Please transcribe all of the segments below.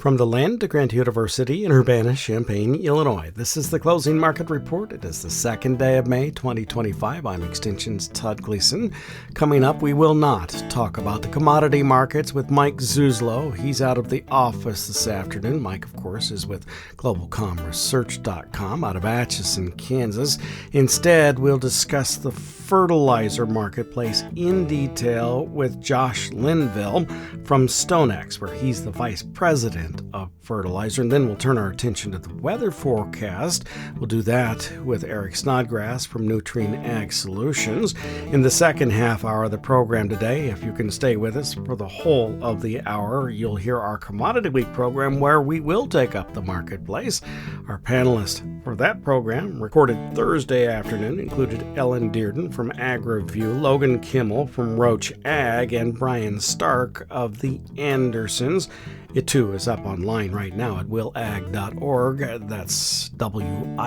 From the land to Grant University in Urbana-Champaign, Illinois. This is the Closing Market Report. It is the second day of May 2025. I'm Extension's Todd Gleason. Coming up, we will not talk about the commodity markets with Mike Zuzlo. He's out of the office this afternoon. Mike, of course, is with GlobalComResearch.com out of Atchison, Kansas. Instead, we'll discuss the fertilizer marketplace in detail with Josh Linville from StoneX, where he's the vice president of fertilizer. And then we'll turn our attention to the weather forecast. We'll do that with Eric Snodgrass from Nutrien Ag Solutions. In the second half hour of the program today, if you can stay with us for the whole of the hour, you'll hear our Commodity Week program where we will take up the marketplace. Our panelists for that program, recorded Thursday afternoon, included Ellen Dearden from Ag Review, Logan Kimmel from Roach Ag, and Brian Stark of the Andersons. It too is up online right now at willag.org. That's willag.org,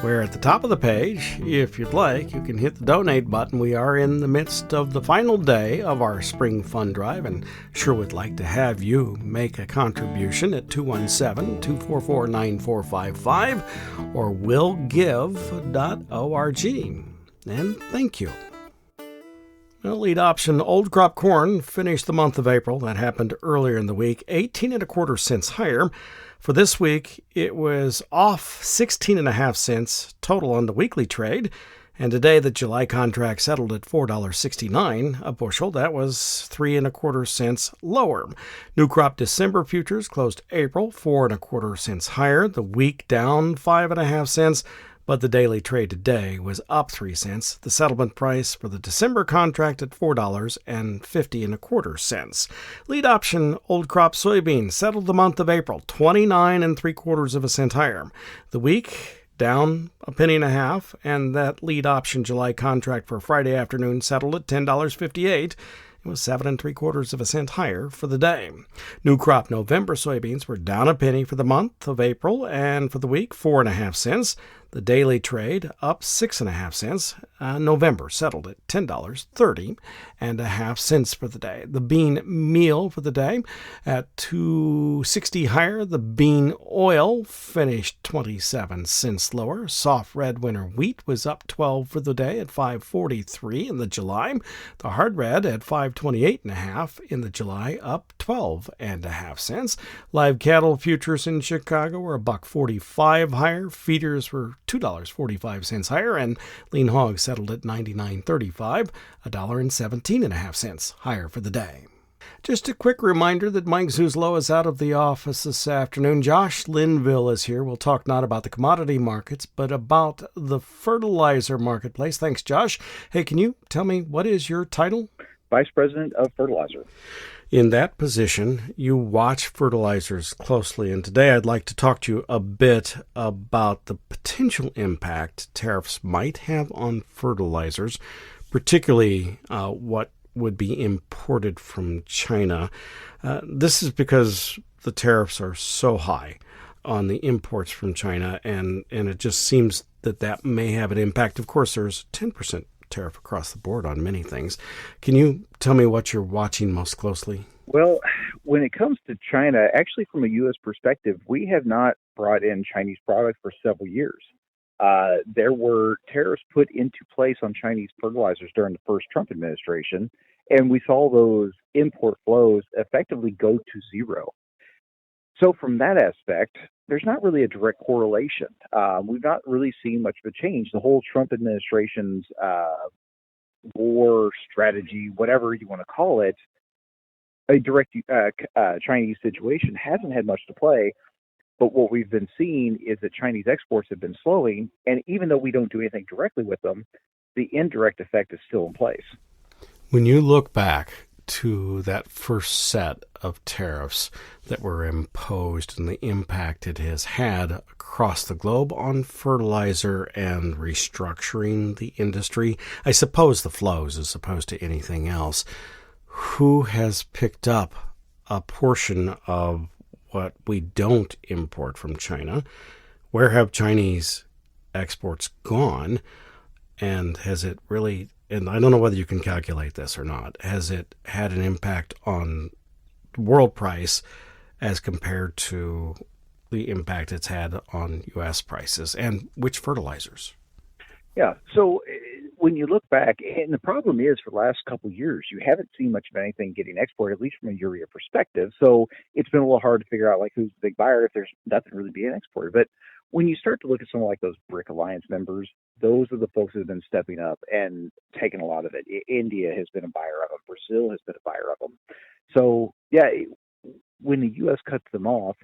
where at the top of the page, if you'd like, you can hit the donate button. We are in the midst of the final day of our spring fund drive and sure would like to have you make a contribution at 217-244-9455 or willgive.org. And thank you. Well, lead option old crop corn finished the month of April. That happened earlier in the week, 18.25 cents higher. For this week, it was off 16.5 cents total on the weekly trade. And today, the July contract settled at $4.69 a bushel. That was 3.25 cents lower. New crop December futures closed April 4.25 cents higher. The week down 5.5 cents. But the daily trade today was up 3 cents. The settlement price for the December contract at $4.5025. Lead option old crop soybean settled the month of April 29.75 cents higher. The week down a penny and a half, and that lead option July contract for Friday afternoon settled at $10.58. It was 7.75 cents higher for the day. New crop November soybeans were down a penny for the month of April, and for the week 4.5 cents. The daily trade up 6.5 cents. November settled at $10.30.5 cents for the day. The bean meal for the day at $2.60 higher. The bean oil finished 27 cents lower. Soft red winter wheat was up 12 for the day at $5.43 in the July. The hard red at $5.28.5 in the July, up 12.5 cents. Live cattle futures in Chicago were $1.45 higher. Feeders were $2.45 higher, and lean hogs settled at $99.35, $1.17.5 higher for the day. Just a quick reminder that Mike Zuzlo is out of the office this afternoon. Josh Linville is here. We'll talk not about the commodity markets, but about the fertilizer marketplace. Thanks, Josh. Hey, can you tell me what is your title? Vice President of Fertilizer. In that position, you watch fertilizers closely, and today I'd like to talk to you a bit about the potential impact tariffs might have on fertilizers, particularly what would be imported from China. This is because the tariffs are so high on the imports from China, and it just seems that may have an impact. Of course, there's 10% tariff across the board on many things. Can you tell me what you're watching most closely? Well, when it comes to China, actually from a U.S. perspective, we have not brought in Chinese products for several years. There were tariffs put into place on Chinese fertilizers during the first Trump administration, and we saw those import flows effectively go to zero. So from that aspect, there's not really a direct correlation. We've not really seen much of a change. The whole Trump administration's war strategy, whatever you want to call it, a direct Chinese situation hasn't had much to play. But what we've been seeing is that Chinese exports have been slowing. And even though we don't do anything directly with them, the indirect effect is still in place. When you look back to that first set of tariffs that were imposed and the impact it has had across the globe on fertilizer and restructuring the industry, I suppose the flows as opposed to anything else, who has picked up a portion of what we don't import from China? Where have Chinese exports gone? And has it really, and I don't know whether you can calculate this or not, has it had an impact on world price as compared to the impact it's had on U.S. prices, and which fertilizers? Yeah. So when you look back, and the problem is for the last couple of years, you haven't seen much of anything getting exported, at least from a urea perspective. So it's been a little hard to figure out like who's the big buyer if there's nothing really being exported. But when you start to look at someone like those BRIC Alliance members, those are the folks that have been stepping up and taking a lot of it. India has been a buyer of them. Brazil has been a buyer of them. So yeah, when the U.S. cuts them off,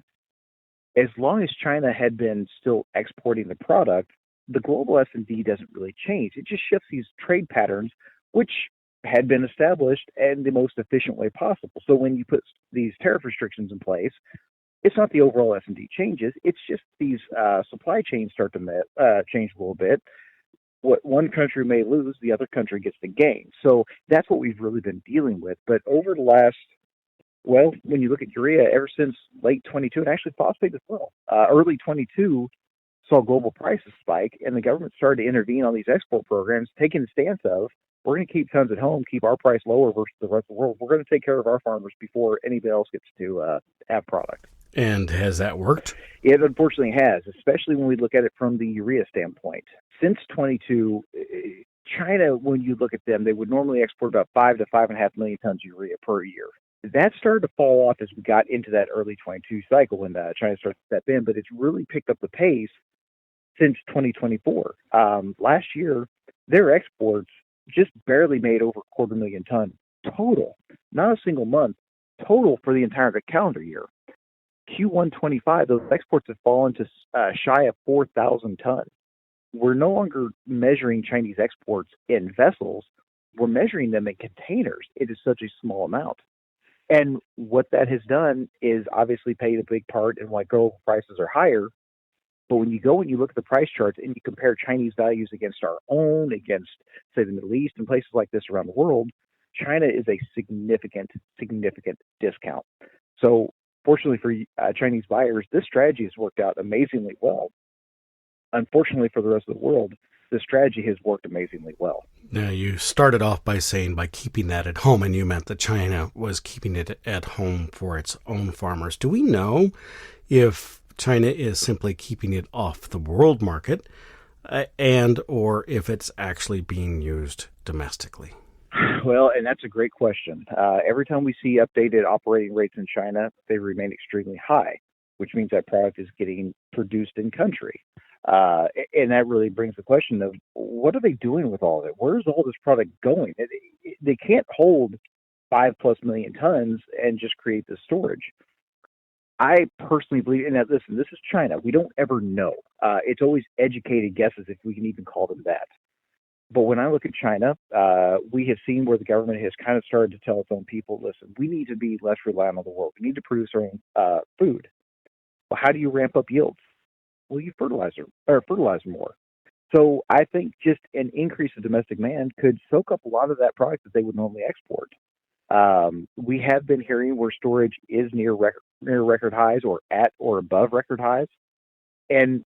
as long as China had been still exporting the product, the global S&D doesn't really change. It just shifts these trade patterns, which had been established in the most efficient way possible. So when you put these tariff restrictions in place, it's not the overall S&D changes. It's just these supply chains start to change a little bit. What one country may lose, the other country gets to gain. So that's what we've really been dealing with. But over the last, well, when you look at urea, ever since late 22, and actually phosphate as well, early 22 saw global prices spike, and the government started to intervene on these export programs, taking the stance of, we're going to keep tons at home, keep our price lower versus the rest of the world. We're going to take care of our farmers before anybody else gets to have product. And has that worked? It unfortunately has, especially when we look at it from the urea standpoint. Since 22, China, when you look at them, they would normally export about 5 to 5.5 million tons of urea per year. That started to fall off as we got into that early 22 cycle when China started to step in, but it's really picked up the pace since 2024. Last year, their exports just barely made over 250,000 tons total, not a single month, total for the entire calendar year. Q1 25, those exports have fallen to shy of 4,000 tons. We're no longer measuring Chinese exports in vessels. We're measuring them in containers. It is such a small amount. And what that has done is obviously played a big part in why global prices are higher. But when you go and you look at the price charts and you compare Chinese values against our own, against, say, the Middle East and places like this around the world, China is a significant discount. So fortunately for Chinese buyers, this strategy has worked out amazingly well. Unfortunately for the rest of the world, the strategy has worked amazingly well. Now, you started off by saying by keeping that at home, and you meant that China was keeping it at home for its own farmers. Do we know if China is simply keeping it off the world market and or if it's actually being used domestically? Well, and that's a great question. Every time we see updated operating rates in China, they remain extremely high, which means that product is getting produced in country. And that really brings the question of what are they doing with all of it? Where's all this product going? They can't hold 5+ million tons and just create the storage. I personally believe, and listen, this is China. We don't ever know. It's always educated guesses, if we can even call them that. But when I look at China, we have seen where the government has kind of started to tell its own people, listen, we need to be less reliant on the world. We need to produce our own food. Well, how do you ramp up yields? Well, you fertilize more. So I think just an increase in domestic demand could soak up a lot of that product that they would normally export. We have been hearing where storage is near record highs or at or above record highs. And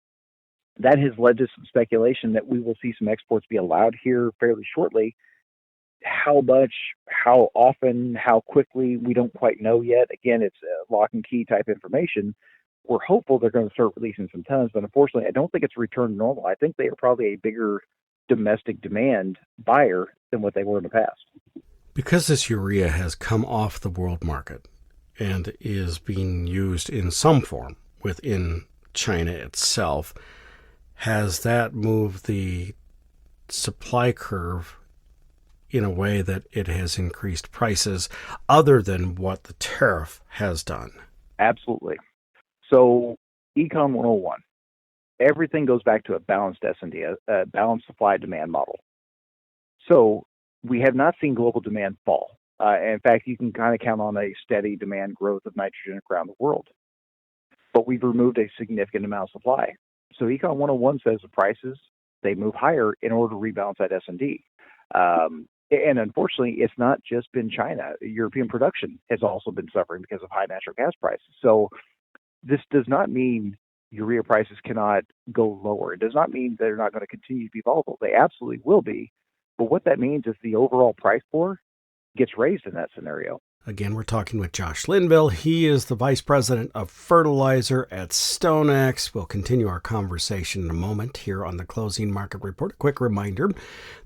that has led to some speculation that we will see some exports be allowed here fairly shortly. How much, how often, how quickly, we don't quite know yet. Again, it's lock and key type information. We're hopeful they're going to start releasing some tons, but unfortunately, I don't think it's a return to normal. I think they are probably a bigger domestic demand buyer than what they were in the past. Because this urea has come off the world market and is being used in some form within China itself, has that moved the supply curve in a way that it has increased prices other than what the tariff has done? Absolutely. So Econ 101, everything goes back to a balanced S&D, a balanced supply-demand model. So we have not seen global demand fall. In fact, you can kind of count on a steady demand growth of nitrogen around the world. But we've removed a significant amount of supply. So Econ 101 says the prices, they move higher in order to rebalance that S&D. And unfortunately, it's not just been China. European production has also been suffering because of high natural gas prices. So this does not mean urea prices cannot go lower. It does not mean they're not going to continue to be volatile. They absolutely will be. But what that means is the overall price floor gets raised in that scenario. Again, we're talking with Josh Linville. He is the Vice President of Fertilizer at StoneX. We'll continue our conversation in a moment here on the Closing Market Report. A quick reminder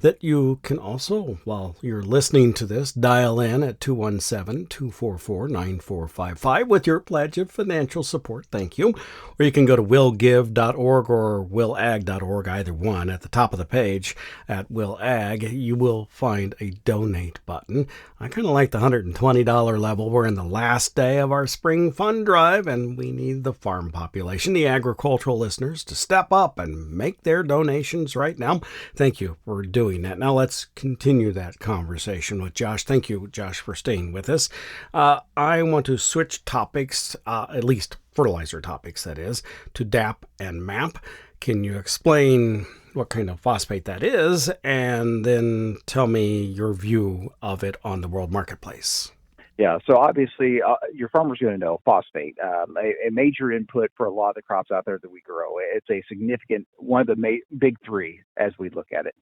that you can also, while you're listening to this, dial in at 217-244-9455 with your pledge of financial support. Thank you. Or you can go to willgive.org or willag.org, either one. At the top of the page at Willag, you will find a donate button. I kind of like the $120 level. We're in the last day of our spring fund drive, and we need the farm population, the agricultural listeners, to step up and make their donations right now. Thank you for doing that. Now let's continue that conversation with Josh. Thank you, Josh, for staying with us. I want to switch topics, at least fertilizer topics, that is, to DAP and MAP. Can you explain what kind of phosphate that is, and then tell me your view of it on the world marketplace? Yeah, so obviously your farmer's going to know phosphate, a major input for a lot of the crops out there that we grow. It's a significant, one of the big three as we look at it.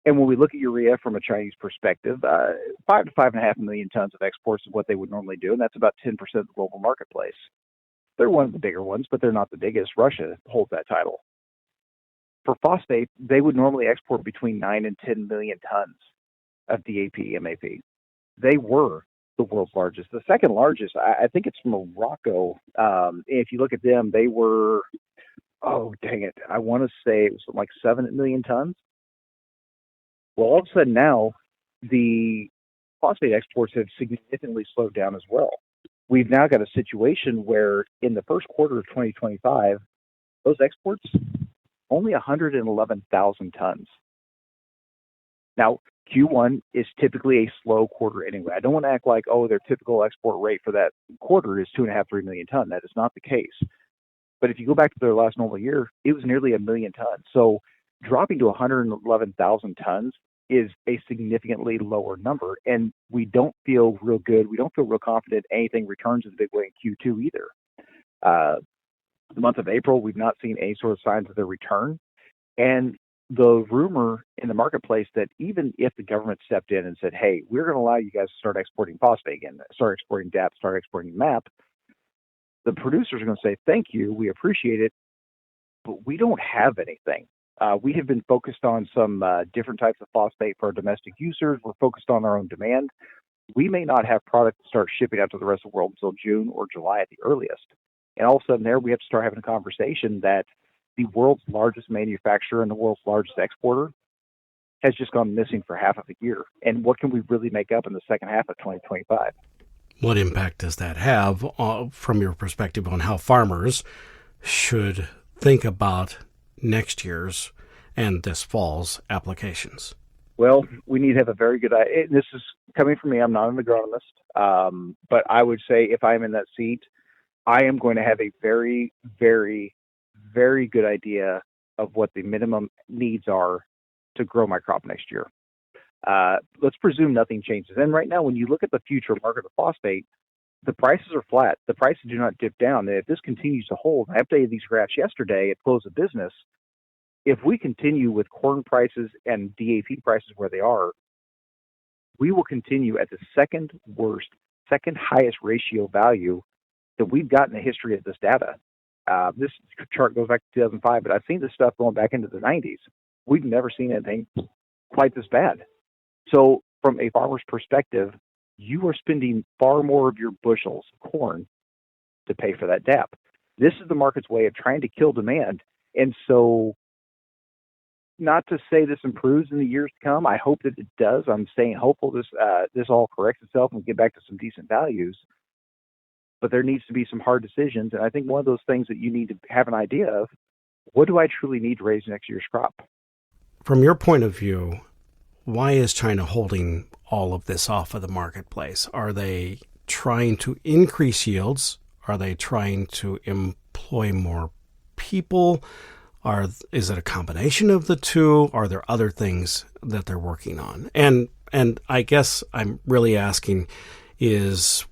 And when we look at urea from a Chinese perspective, 5 to 5.5 million tons of exports is what they would normally do, and that's about 10% of the global marketplace. They're one of the bigger ones, but they're not the biggest. Russia holds that title. For phosphate, they would normally export between 9 and 10 million tons of DAP, MAP. They were the world's largest. The second largest, I think it's Morocco. If you look at them, they were, I want to say it was like 7 million tons. Well, all of a sudden now, the phosphate exports have significantly slowed down as well. We've now got a situation where in the first quarter of 2025, those exports, only 111,000 tons. Now, Q1 is typically a slow quarter anyway. I don't want to act like, their typical export rate for that quarter is 2.5-3 million tons. That is not the case. But if you go back to their last normal year, it was nearly 1 million tons. So dropping to 111,000 tons is a significantly lower number. And we don't feel real good. We don't feel real confident anything returns in a big way in Q2 either. The month of April, we've not seen any sort of signs of their return. And the rumor in the marketplace that even if the government stepped in and said, hey, we're going to allow you guys to start exporting phosphate again, start exporting DAP, start exporting MAP, the producers are going to say, thank you, we appreciate it, but we don't have anything. We have been focused on some different types of phosphate for our domestic users. We're focused on our own demand. We may not have product to start shipping out to the rest of the world until June or July at the earliest. And all of a sudden there, we have to start having a conversation that the world's largest manufacturer and the world's largest exporter has just gone missing for half of a year. And what can we really make up in the second half of 2025? What impact does that have from your perspective on how farmers should think about next year's and this fall's applications? Well, we need to have a very good idea. This is coming from me. I'm not an agronomist, but I would say if I'm in that seat, I am going to have a very, very, very good idea of what the minimum needs are to grow my crop next year. Let's presume nothing changes. And right now, when you look at the future market of phosphate, the prices are flat. The prices do not dip down. And if this continues to hold, I updated these graphs yesterday at close of business. If we continue with corn prices and DAP prices where they are, we will continue at the second highest ratio value that we've got in the history of this data. This chart goes back to 2005, but I've seen this stuff going back into the 90s. We've never seen anything quite this bad. So from a farmer's perspective, you are spending far more of your bushels of corn to pay for that DAP. This is the market's way of trying to kill demand. And so not to say this improves in the years to come. I hope that it does. I'm staying hopeful this all corrects itself and we get back to some decent values. But there needs to be some hard decisions. And I think one of those things that you need to have an idea of, what do I truly need to raise next year's crop? From your point of view, why is China holding all of this off of the marketplace? Are they trying to increase yields? Are they trying to employ more people? Is it a combination of the two? Are there other things that they're working on? And I guess I'm really asking, is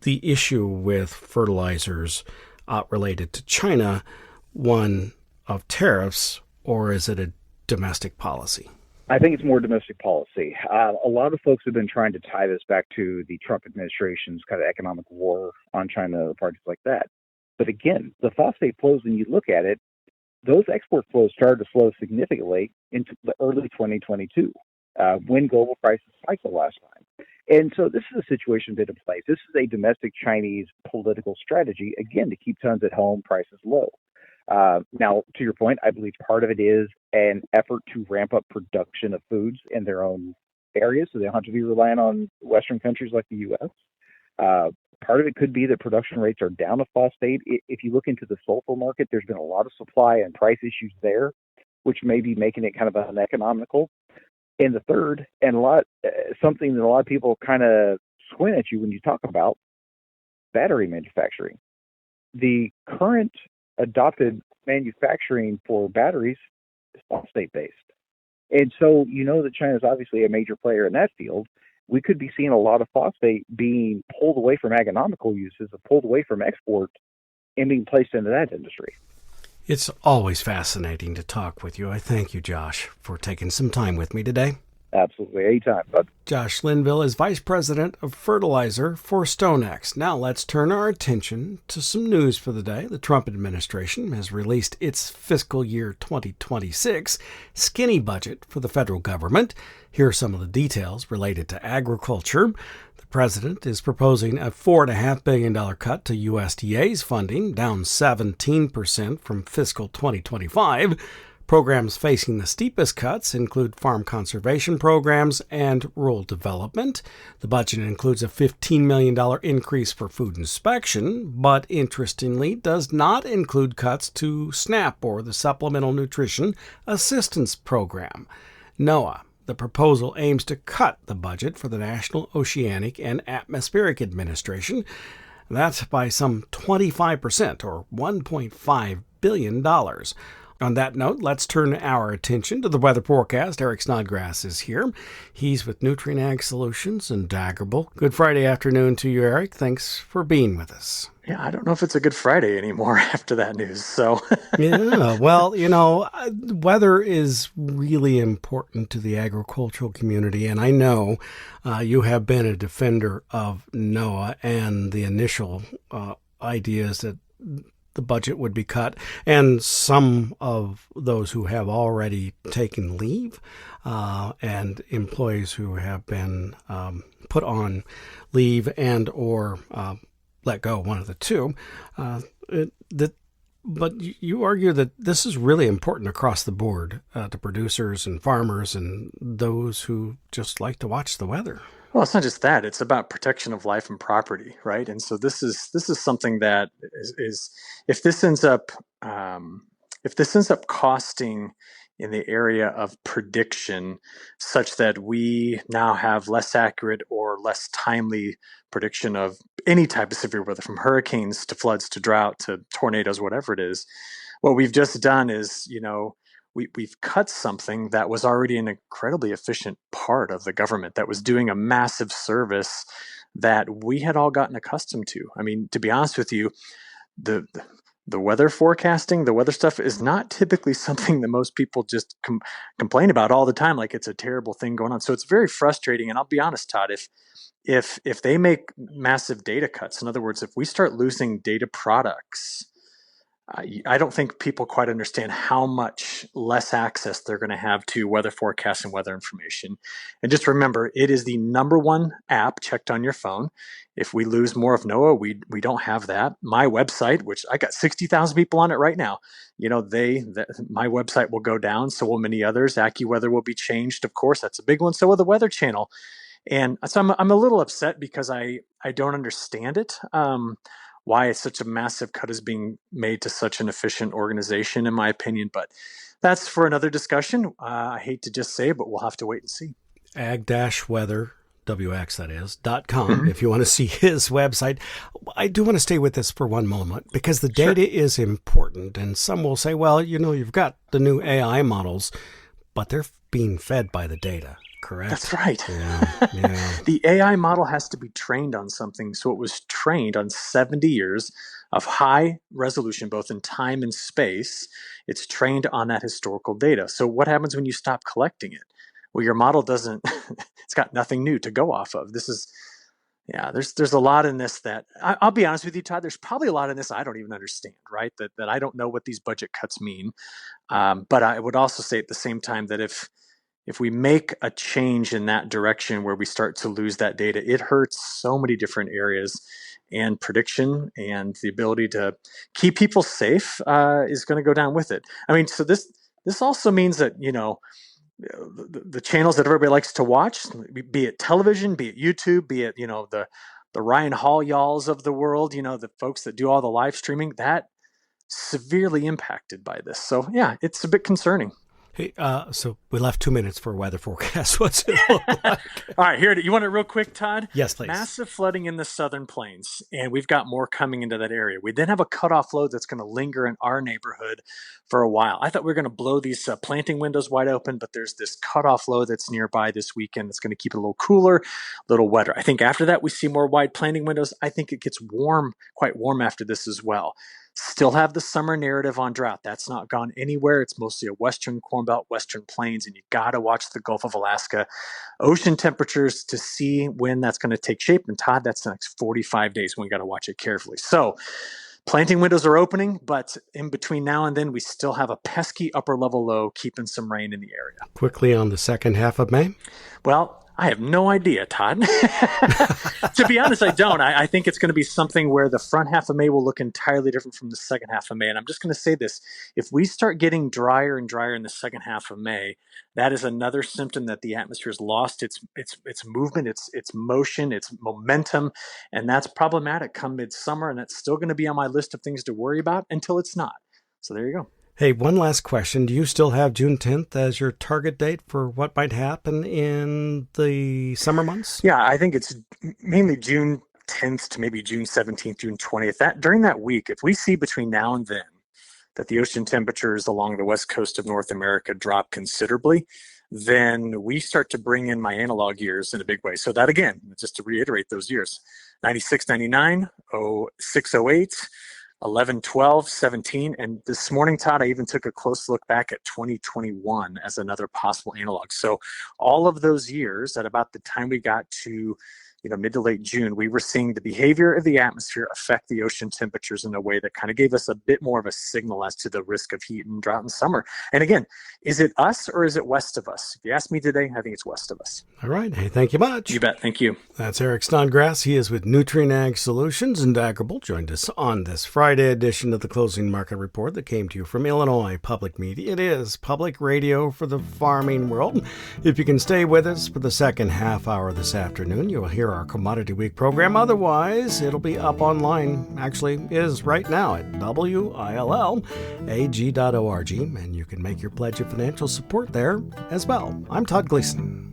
the issue with fertilizers related to China one of tariffs, or is it a domestic policy? I think it's more domestic policy. A lot of folks have been trying to tie this back to the Trump administration's kind of economic war on China, parties like that. But again, the phosphate flows, when you look at it, those export flows started to slow significantly into the early 2022 when global prices spiked the last time. And so this is a situation been in place. This is a domestic Chinese political strategy, again, to keep tons at home, prices low. Now, to your point, I believe part of it is an effort to ramp up production of foods in their own areas, so they don't have to be relying on Western countries like the U.S. Uh, Part of it could be that production rates are down of phosphate. If you look into the sulfur market, there's been a lot of supply and price issues there, which may be making it kind of uneconomical. And the third, and something that a lot of people kind of squint at you when you talk about battery manufacturing. The current adopted manufacturing for batteries is phosphate based. And so you know that China is obviously a major player in that field. We could be seeing a lot of phosphate being pulled away from agronomical uses and pulled away from export and being placed into that industry. It's always fascinating to talk with you. I thank you, Josh, for taking some time with me today. Absolutely. Anytime, bud. Josh Linville is Vice President of Fertilizer for StoneX. Now let's turn our attention to some news for the day. The Trump administration has released its fiscal year 2026 skinny budget for the federal government. Here are some of the details related to agriculture. The president is proposing a $4.5 billion cut to USDA's funding, down 17% from fiscal 2025. Programs facing the steepest cuts include farm conservation programs and rural development. The budget includes a $15 million increase for food inspection, but interestingly does not include cuts to SNAP, or the Supplemental Nutrition Assistance Program. NOAA. The proposal aims to cut the budget for the National Oceanic and Atmospheric Administration. That's by some 25%, or $1.5 billion. On that note, let's turn our attention to the weather forecast. Eric Snodgrass is here. He's with Nutrient Ag Solutions in Daggerville. Good Friday afternoon to you, Eric. Thanks for being with us. Yeah, I don't know if it's a good Friday anymore after that news. So, yeah, well, weather is really important to the agricultural community. And I know you have been a defender of NOAA and the initial ideas that the budget would be cut, and some of those who have already taken leave and employees who have been put on leave and or let go, one of the two. But you argue that this is really important across the board to producers and farmers and those who just like to watch the weather. well, it's not just that; it's about protection of life and property, right? And so this is something that is if this ends up costing in the area of prediction, such that we now have less accurate or less timely prediction of any type of severe weather, from hurricanes to floods to drought to tornadoes, whatever it is. What we've just done is, we've cut something that was already an incredibly efficient part of the government that was doing a massive service that we had all gotten accustomed to. I mean, to be honest with you, the weather forecasting, the weather stuff is not typically something that most people just complain about all the time, like it's a terrible thing going on. So it's very frustrating. And I'll be honest, Todd, if they make massive data cuts, in other words, if we start losing data products, I don't think people quite understand how much less access they're going to have to weather forecasts and weather information. And just remember, it is the number one app checked on your phone. If we lose more of NOAA, we don't have that. My website, which I got 60,000 people on it right now, my website will go down. So will many others. AccuWeather will be changed. Of course, that's a big one. So will the Weather Channel. And so I'm a little upset because I don't understand it. Why such a massive cut is being made to such an efficient organization, in my opinion. But that's for another discussion. I hate to just say, but we'll have to wait and see. Ag-weather, WX that is, .com, if you want to see his website. I do want to stay with this for one moment because the data is important. And some will say, well, you've got the new AI models, but they're being fed by the data. Correct. That's right. Yeah. The AI model has to be trained on something. So it was trained on 70 years of high resolution, both in time and space. It's trained on that historical data. So what happens when you stop collecting it? Well, your model doesn't, it's got nothing new to go off of. There's a lot in this that I'll be honest with you, Todd, there's probably a lot in this I don't even understand, right? That I don't know what these budget cuts mean. But I would also say at the same time that if we make a change in that direction where we start to lose that data, it hurts so many different areas, and prediction and the ability to keep people safe is going to go down with it. I mean, so this also means that, the channels that everybody likes to watch, be it television, be it YouTube, be it, the Ryan Hall y'alls of the world, the folks that do all the live streaming, that severely impacted by this. So yeah, it's a bit concerning. Hey, so we left 2 minutes for a weather forecast. What's it look like? All right, here, you want it real quick, Todd? Yes, please. Massive flooding in the southern plains, and we've got more coming into that area. We then have a cutoff load that's going to linger in our neighborhood for a while. I thought we were going to blow these planting windows wide open, but there's this cutoff low that's nearby this weekend that's going to keep it a little cooler, a little wetter. I think after that, we see more wide planting windows. I think it gets warm, quite warm after this as well. Still have the summer narrative on drought. That's not gone anywhere. It's mostly a western Corn Belt, western plains, and you got to watch the Gulf of Alaska ocean temperatures to see when that's going to take shape. And Todd, that's the next 45 days when we got to watch it carefully. So planting windows are opening, but in between now and then, we still have a pesky upper level low keeping some rain in the area. Quickly on the second half of May? Well, I have no idea, Todd. To be honest, I don't. I think it's going to be something where the front half of May will look entirely different from the second half of May. And I'm just going to say this. If we start getting drier and drier in the second half of May, that is another symptom that the atmosphere has lost its movement, its motion, its momentum. And that's problematic come midsummer. And that's still going to be on my list of things to worry about until it's not. So there you go. Hey, one last question. Do you still have June 10th as your target date for what might happen in the summer months? Yeah, I think it's mainly June 10th to maybe June 17th, June 20th. During that week, if we see between now and then that the ocean temperatures along the west coast of North America drop considerably, then we start to bring in my analog years in a big way. So that, again, just to reiterate those years, 96, 99, 06, 08, 11, 12, 17. And this morning, Todd, I even took a close look back at 2021 as another possible analog. So all of those years, at about the time we got to mid to late June, we were seeing the behavior of the atmosphere affect the ocean temperatures in a way that kind of gave us a bit more of a signal as to the risk of heat and drought in summer. And again, is it us or is it west of us? If you ask me today, I think it's west of us. All right. Hey, thank you much. You bet. Thank you. That's Eric Snodgrass. He is with Nutrien Ag Solutions, and Daggerable joined us on this Friday edition of the Closing Market Report that came to you from Illinois Public Media. It is public radio for the farming world. If you can stay with us for the second half hour this afternoon, you will hear our Commodity Week program. Otherwise, it'll be up online. Actually, is right now at WILLAG.org, and you can make your pledge of financial support there as well. I'm Todd Gleason.